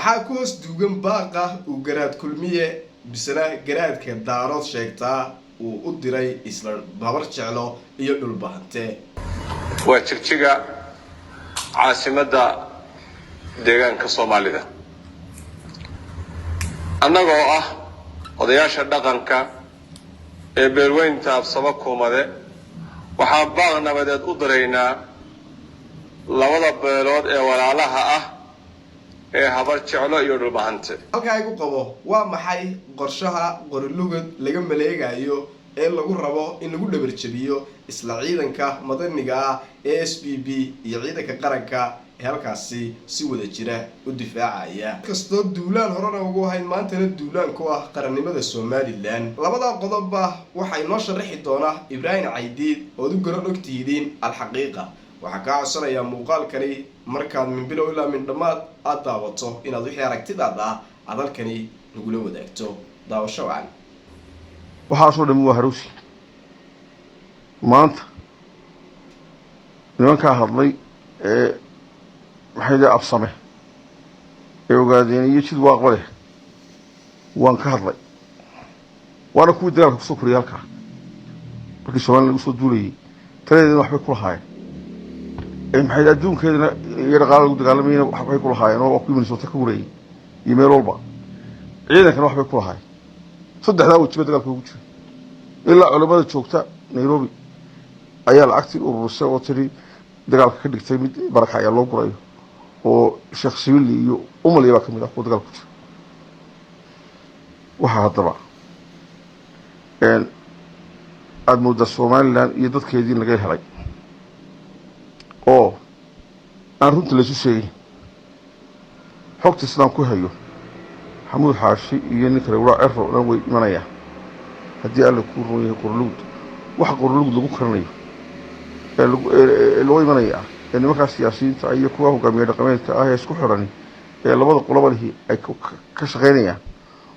maxaa ku hoos duugan baaqa uu garaad kulmiye bisna garaadka daarood sheegtaa uu u diray isla babar jeclo iyo dhul bahante waa jirjiga caasimada deegaanka Soomaalida annagoo ah odayaasha dhaqanka ee beelweynta Absaba Kuumade waxaan baaq nabadeed u diraynaa labada beelood ee walaalaha ah ee habar jeclo iyo dhul bahante halka ay ku qabo waa maxay qorshaha qorlugad laga maleegayo ee lagu rabo in lagu dhabar jabiyo isla ciidanka madaniga ah ee SPB iyo ciidanka qaranka ee halkaasi si wada jira u difaacaya kastoo duulaan horena ugu hayn maantana duulaan ku ah qarannimada Soomaaliland labada qodobba waxay noo sharaxi doonaa Ibrahim Caydiid oo u garan ogtihiin al-xaqiiqa waxa ka codsanaya muuqaalkani markaad min bilow ilaa min dhamaad aad daawato inaad wixii aragtidaada adalkani nagula wadaagto daawasho wacan waxaa soo dhameeyay haruusi maanta nimanka hadlay waxay absame ogaadeen iyo jid waaqole waan ka hadlay waana ku dagaalka ku soo koriyay halka markii Soomaaliya lagu soo duulayay taleedina waxba ku lahaayeen maxay adduunkeedana iyo dhaqaalaha lagu dagaalamayna waxbay ku lahaayeen oo ku yimid soo ka wareeyay iyo meel walba ciidankana waxbay ku lahaayeen saddexdaa wajiba dagaalka ugu jiray ilaa culimada joogta Nairobi ayaa lacagtii urursay oo tiri dagaalka ka dhigtay mid baraka ayaa loo gurayo oo Sheekh Siwili iyo umaliya kamid ah oo dagaalka jira waxa hadaba aad moodaa Soomaaliland iyo dadkeedii laga helay oo aan runtii la sheegay xogta islaam ku hayo xamuud xaashi iyo nin kale waa cirro dhan way imanaya haddii alla ku rooyay qorlugud wax qorlugud lagu karanayo loo imanaya nimanka siyaasiyiinta iyo kuwa hogaamiye dhaqameedka ah ee isku xiran ee labada qolobalihii ay ka shaqeynayaan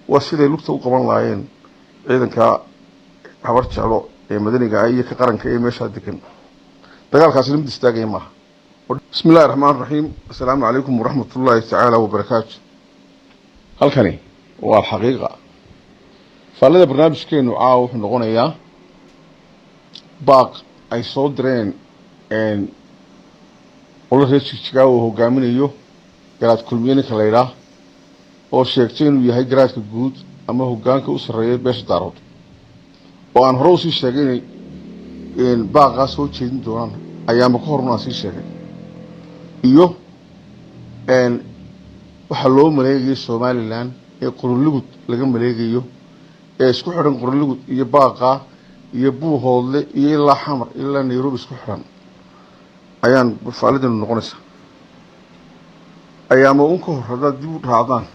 waa siday lugta u qaban laayeen ciidanka habar jeclo ee madaniga iyo ka qaranka ee meesha degan dagaalkaasina mid istaagay ma bismillaahir rahmaanir rahiim assalaamu alaykum wa rahmatullaahi ta'ala wa barakaatuh halkani waa xaqiiqa faalada barnaamijkeenu wuxuu noqonayaa baaq ay soo direen oo reerkiisa uu hogaaminayo garaad kulmiye kala yiraah oo sheegtay inuu yahay garaadka guud ama hogaanka u sareeya beesha daarood oo aan hore u sii sheegay in baaqa soo jeedin doonaan ayaama ka horna sii sheegay iyo waxa loo maleegayo Soomaaliland ee qorlugud laga maleegayo ee isku xiran qorlugud iyo baaqa iyo buuhoodle iyo ilaa xamar ilaa Nairobi isku xiran ayaan faalidan noqonaysa ayaama uu ka horada dib u raacdaan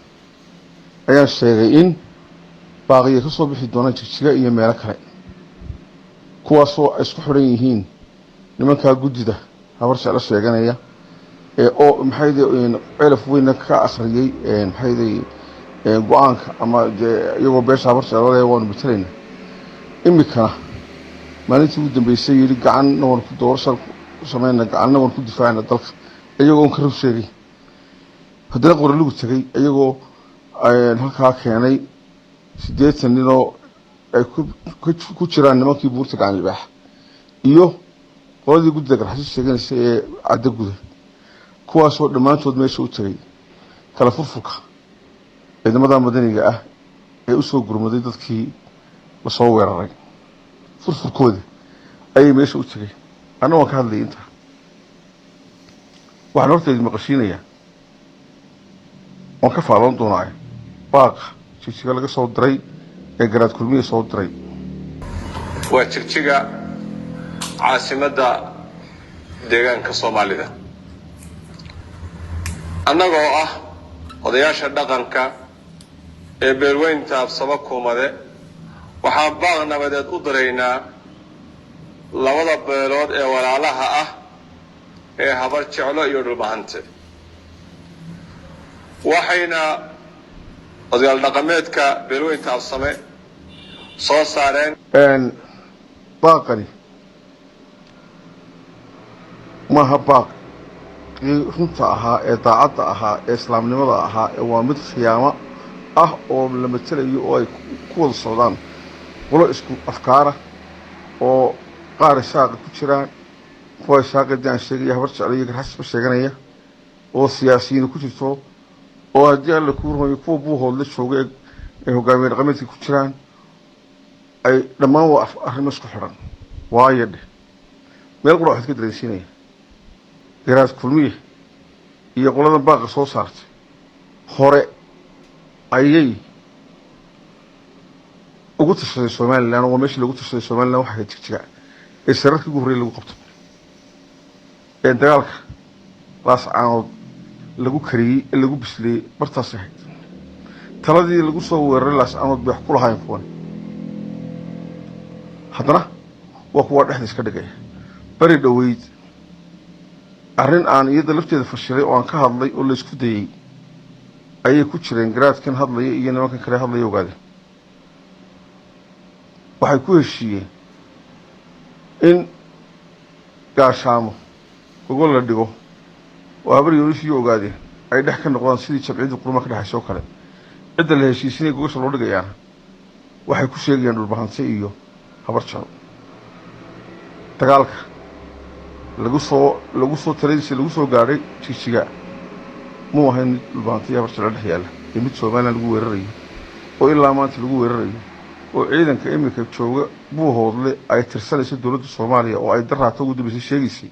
ayaan sheegay in baaqiyo ka soo bixi doona jirjiga iyo meelo kale kuwaasoo isku xiran yihiin nimanka gudida habar jeclo sheeganaya oo maxay ceelaf weyn ka akhriyay maxay go'aanka ama iyagoo beesha habar jeclo ee waan matalayna imika maalintii ugu dambeysay yiri gacan noon ku doorsan sameeyna gacan noon ku difaacna dalka iyagoo ka rub sheegay haddana qorlugu tagay iyagoo halka keenay 8 nin oo ay ku jiraan nimankii buurta gacan libaax iyo qoladii guddiga garxas sheeganaysa ee cadda guda kuwaasoo dhammaantood meesha u tagay kala furfurka ciidamada madaniga ah ee u soo gurmaday dadkii la soo weeraray furfurkooda ayay meesha u tagay anna waan ka hadlay inta waxaan horteed maqashiinaya waan ka faalan doonaa baaq jirjiga laga soo diray ee garaad kulmiye soo diray waa jirjiga caasimada deegaanka Soomaalida annagoo ah odayaasha dhaqanka ee beelweynta Absaba Kuumade waxaan baaq nabadeed u diraynaa labada beelood ee walaalaha ah ee habar jeclo iyo dhul bahante waxayna odayaal dhaqameedka beelweynta Absame soo saareen baaqani ما هباق runta ahaa ee daacadda ahaa ee islaamnimada ahaa ee waa mid khiyaamo ah oo la matelayo oo ay ku wada socdaan qolo isku afkaara oo qaar shaaqa ku jiraan kuwa shaaqadii aan sheegaya habar jecel iyo garxasba sheeganaya oo siyaasiyiin ku jirto oo haddii alla kuu rumayo kuwa buuhoodla jooga ee hogaamiye dhaqameedka ku jiraan ay dhammaan waa arrimo isku xidhan waayo dheh meel qura waxaad ka dareensiinaya garaad kulmiye iyo qoladan baaqa soo saartay hore ayay ugu tashaday somalilan oo meeshii lagu tashaday somalilan waxaa jigjiga ee sararkii ugu horreeyay lagu qabto ee dagaalka laascaanood lagu kariyey ee lagu bisleeyey bartaas ahayd taladii lagu soo weeraray laascaanood bay wax ku lahaayeen kuwan haddana waa kuwaa dhexda iska dhigaya bari dhoweyd arrin aan iyada lafteeda fashilay oo aan ka hadlay oo la isku dayey ayay ku jireen garaadkan hadlaya iyo nimankan kale hadlaya ogaadeen waxay ku heshiiyeen in gaashaamo gogol la dhigo oo habar yoolishii ogaadeen ay dhex ka noqdaan sidii jabciyadda qurma ka dhexayso kale cidda la heshiisinaya gogosha loo dhigayaana waxay ku sheegayaan dhulbahante iyo habar jaro dagaalka lagu soo taladiisa lagu soo gaadhay jigjiga muu ahayn mid dhulbahante iyo habar jaro dhex yaalla iyo mid somalilan lagu weerarayo oo ilaa maanta lagu weerarayo oo ciidanka iminka jooga buuhoodle ay tirsanayso dowladda soomaaliya oo ay daraato ugu dambeysay sheegaysay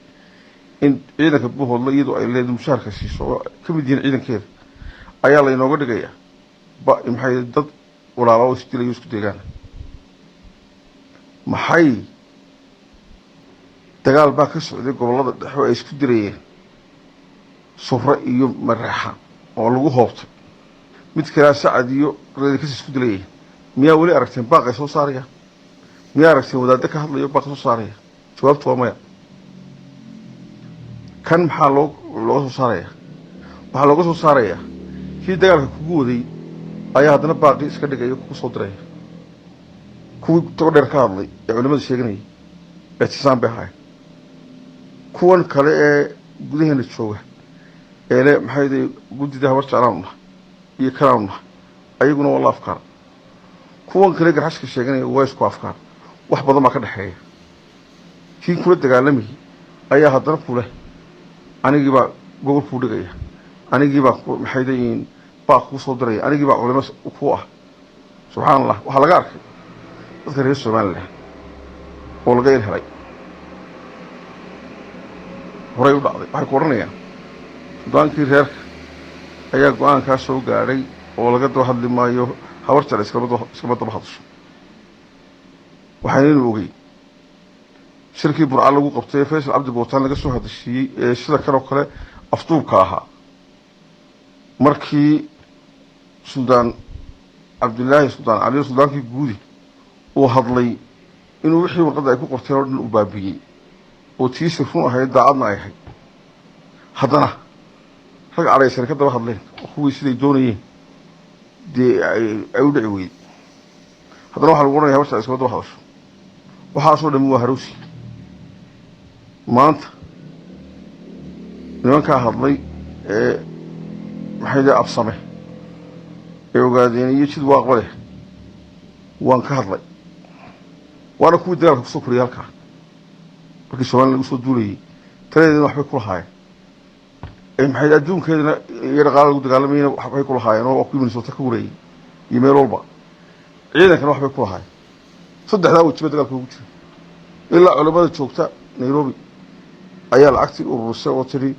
in ciidanka buuhoodle iyadoo ay leedahay mushaharka siiso oo ka mid yihiin ciidankeeda ayaa laynooga dhigayaa maxay dad walaalo oo isdilayo isku deegaana maxay dagaal baa ka socday gobollada dhexe oo ay isku dirayeen sufre iyo mareexa oo lagu hoobtay mid kalea sacad iyo reerkas isku dilayeen miyaa weli aragteen baaqay soo saaraya miyaa aragteen wadaadda ka hadlayo baaq soo saaraya jawaabtu waa maya kan maxaa looga soo saaraya waxaa looga soo saarayaa kii dagaalka kugu waday ayaa haddana baaqii iska dhigaya kugu soo diraya kuwii togo dheer ka hadlay ee culimada sheeganayay ictisaam bay ahaayeen kuwan kale ee gudaheena jooga ee le maxay day guddida habar jeclaanu nahay iyo kanaanu nahay ayaguna waa la afkaar kuwan kale garxashka sheeganaya waa isku afkaar wax badan baa ka dhexeeya kii kula dagaalamayay ayaa haddana ku leh anigii baa gobol kuu dhigaya anigii baa maxay dayiin baa kuu soo diraya anigii baa culimo ku ah subxaan allah waxaa laga arkay dadka reer somalilan oo laga ilhelay horay u dhacday waxay ku odhanayaan sudaankii reerka ayaa go-aankaa soo gaadhay oo laga daba hadli maayo habar jecel iskama daba hadasho waxaynaynu ogey shirkii burca lagu qabtay ee faysal cabdi bootaan laga soo hadashiiyey ee sida kanoo kale afduubka ahaa markii suldaan cabdilaahi suldaan cali suldaankii guudi uu hadlay inuu wixii warqadda ay ku qorteen oo dhan u baabiyey oo tiisi run ahayd daacadna ay ahayd haddana rag cadhaysana ka daba hadleen oo kuwii siday doonayeen dee ay u dhici weyday haddana waxaa lagu odhanaya habar jecel iskama daba hadasho waxaasoo dhami waa harowsi maanta nimankaa hadlay ee maxay dee absame ee ogaadeen iyo jid waaqba leh waan ka hadlay waana kuwii dagaalka kusoo koriyay halkaa markii somalilan lagu soo duulayay taladeedana waxbay ku lahaayeen maxay adduunkeedana iyo dhaqaala lagu dagaalamayna waxbay ku lahaayeen oo kuwii minnesota ka wareeyay iyo meel walba ciidankana waxbay ku lahaayeen saddexdaa wejiba dagaalka ugu jira ilaa culamada joogta nairobi ayaa lacagtii ururisay oo tiri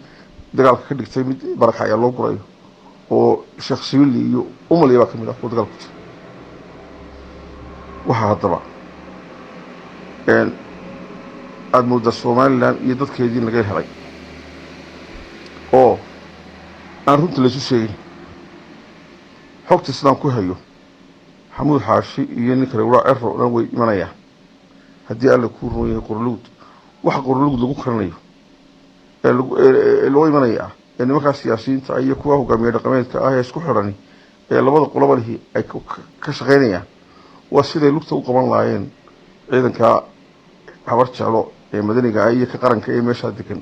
dagaalka ka dhigtay mid baraka ayaa loo gurayo oo sheekh siwili iyo umaliya baa ka mid ah kuwa dagaalka ku jira waxaa haddaba aada moodaa somalilan iyo dadkeedii laga helay oo aan runta laysu sheegin xogta sidaan ku hayo xamuud xaashi iyo nin kale walaa cero o dhan way imanayaan haddii alla kuu ruman yahay qorolugud waxa qorolugud lagu karanayo ee loo imanayaa ee nimankaa siyaasiyiinta iyo kuwa hogaamiye dhaqameedka ah ee isku xidhani ee labada qoloba lihi ay ka shaqaynayaan waa siday lugta u qaban lahaayeen ciidankaa habar jeclo ee madaniga ah iyo ka qaranka ee meeshaa degan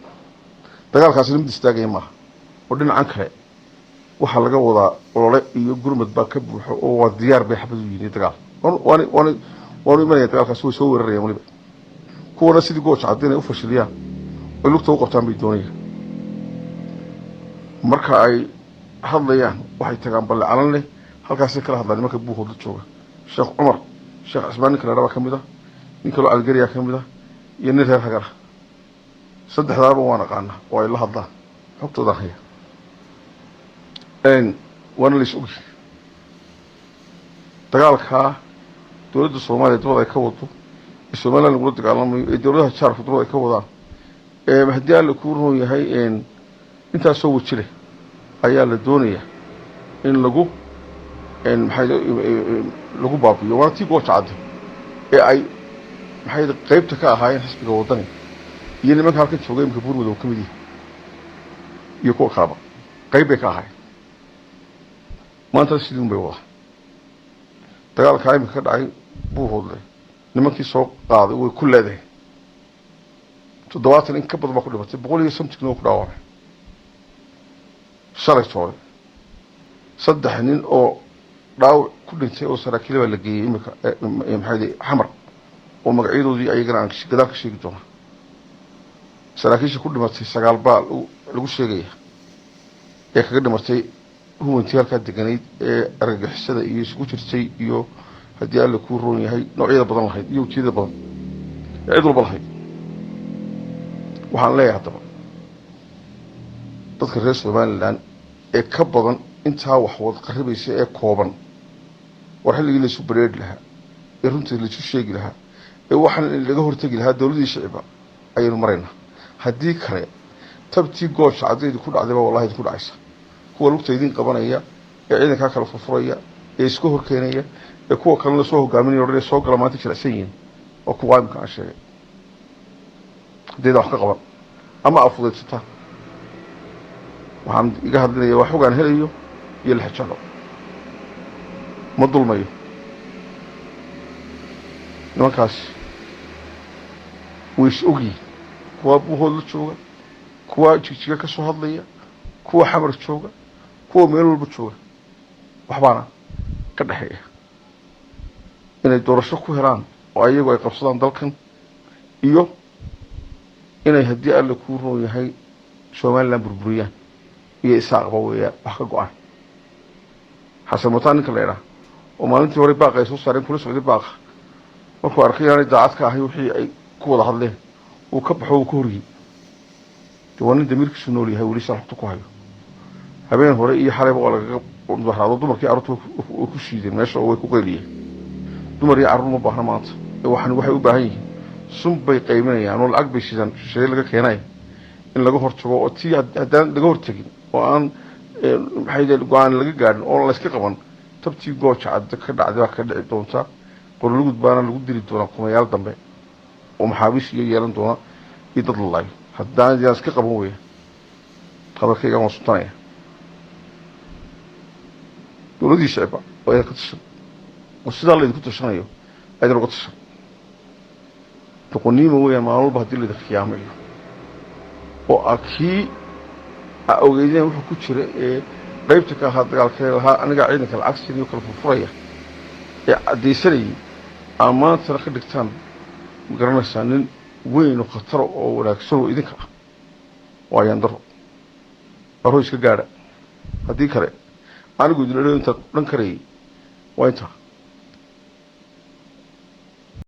dagaalkaasina mid istaagaya maaha oo dhinacan kale waxaa laga wadaa olole iyo gurmad baa ka buuxo oo waa diyaar bay xabad u yihiin dagaal waanu imanaya dagaalkaas way soo weerarayaan weliba kuwana sidii gooja cadda inay u fashiliyaan oy lugta u qabtaan bay doonayaan marka ay hadlayaan waxay tagaan balle calan leh halkaasay kala hadlaan nimanka buuhoodla jooga sheekh cumar sheekh cismaan ninka la dhabaa ka mid ah nin kaloo algeriya ka mid ah iyo nin reer hagar ah saddexdaaba waan aqaana oo ay la hadlaan xogtoodaan haya waana lays ogi dagaalkaa dowladda soomaaliya dabada ay ka wado ee somalilan lagula dagaalamayo ee dowladaha jaarku dabada ay ka wadaan haddii alla kuu roon yahay intaasoo weji leh ayaa la doonayaa in lagu lagu baabiyo waana tii gooja cadde ee ay qaybta ka ahaayeen xisbiga waddani iyo nimanka halkan jooga imika buurmudug ka mid yihi iyo kuwa kalaba qayb bay ka ahaayeen maanta sidii un bay wadaa dagaalkaa imika ka dhacay buuhoodle nimankii soo qaaday way ku leedahay 70 in ka badan baa ku dhimatay 150 oo ku dhaawacmay shalay toole 3 nin oo dhaawac ku dhintay oo saraakiil baa la geeyay imika xamar oo magacyadoodii ayagana aan gadaal ka sheegi doona saraakiisha ku dhimatay 9 baa lagu sheegaya ee kaga dhimatay huwantii halkaa deganayd ee argagixisada iyo isugu jirtay iyo haddii alla kuu roon yahay noocyada badan lahayd iyo ujeedada badan ee cid walba lahayd waxaan leeyahay haddaba dadka reer somalilan ee ka badan intaa wax wad qaribaysa ee kooban war xilligii laysu bareeri lahaa ee runtii laysu sheegi lahaa ee waxaan laga hortegi lahaa dowladii shicibba ayaynu maraynaa haddii kale tabtii gooja caddeedu ku dhacdayba wallahi idinku dhacaysa kuwa lugta idin qabanaya ee ciidankaa kala furfuraya ee isku horkeenaya ee kuwa kalena soo hogaaminaya odhanaya soo gala maanta jilicsan yihiin oo kuwa imika aan sheegay haddayda wax ka qaban ama afudaysataan waxaan iga hadlinaya waa xogaan helayo iyo lixjalo ma dulmayo nimankaas way is ogyihiin kuwa buuhood la jooga kuwa jigjiga ka soo hadlaya kuwa xamar jooga kuwa meel walba jooga waxbaana ka dhexeeya inay doorasho ku helaan oo ayagu ay qabsadaan dalkan iyo inay haddii alla kuu roon yahay somalilan burburiyaan iyo isaaqba weeyaan wax ka go-an xasan mutaan ninka la idhaha oo maalintii hore baaqa ay soo saareen kula socday baaqa markuu arkay inaanay daacad ka ahay wixii ay ku wada hadleen uu ka baxo uu ka horiyey dee waa nin damiirkiisu nool yahay weli saan xogta ku hayo habeen hore iyo xalayba waa lagaga mudaharaado dumarkii carruurta way ku shiideen meesha oo way ku qayliyeen dumar iyo carruur ma baahna maanta ee waxay u baahan yihiin sun bay qayminayaan oo lacag bay shidaan shisheeye laga keenay in laga hortago oo tii haddaan laga hortagin oo aan go-aan laga gaadhin oo layska qaban tabtii gooja cadda ka dhacday baa ka dhici doonta qorlugud baana lagu dili doonaa kumayaal dambe oo maxaabiis iyo yeelan doona iyo dad la laayo haddaan yaan iska qaban weya hadalkaygaan waa suntanaya dowladii shicibba waa idin ka tashan oo sidaa laydinku tashanayo aydin uga tashan doqoniima weeyaan maalin walba haddii laydin khiyaamayo oo kii ogeydeen wuxuu ku jira ee qaybta ka ahaa dagaalkee lahaa anigaa ciidanka lacag siniyo kala furfuraya ee caddaysanayay maantana ka dhigtaan ma garanaysaa nin weyn oo khataro oo wanaagsan oo idinka ah waa yandaro aroo iska gaadha haddii kale anigu idin idho intaad dhan karayay waa intaa